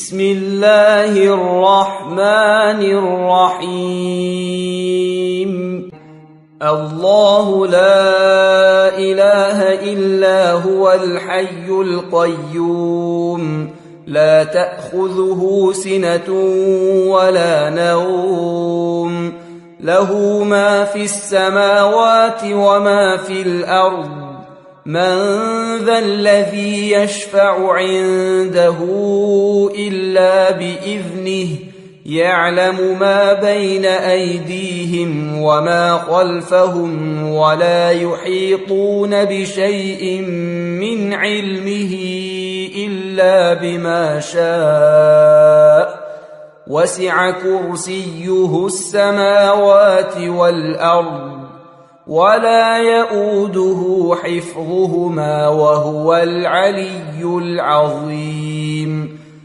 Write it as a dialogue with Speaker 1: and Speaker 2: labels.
Speaker 1: بسم الله الرحمن الرحيم. الله لا إله إلا هو الحي القيوم لا تأخذه سنة ولا نوم له ما في السماوات وما في الأرض من ذا الذي يشفع عنده إلا بإذنه يعلم ما بين أيديهم وما خلفهم ولا يحيطون بشيء من علمه إلا بما شاء وسع كرسيه السماوات والأرض ولا يؤوده حفظهما وهو العلي العظيم.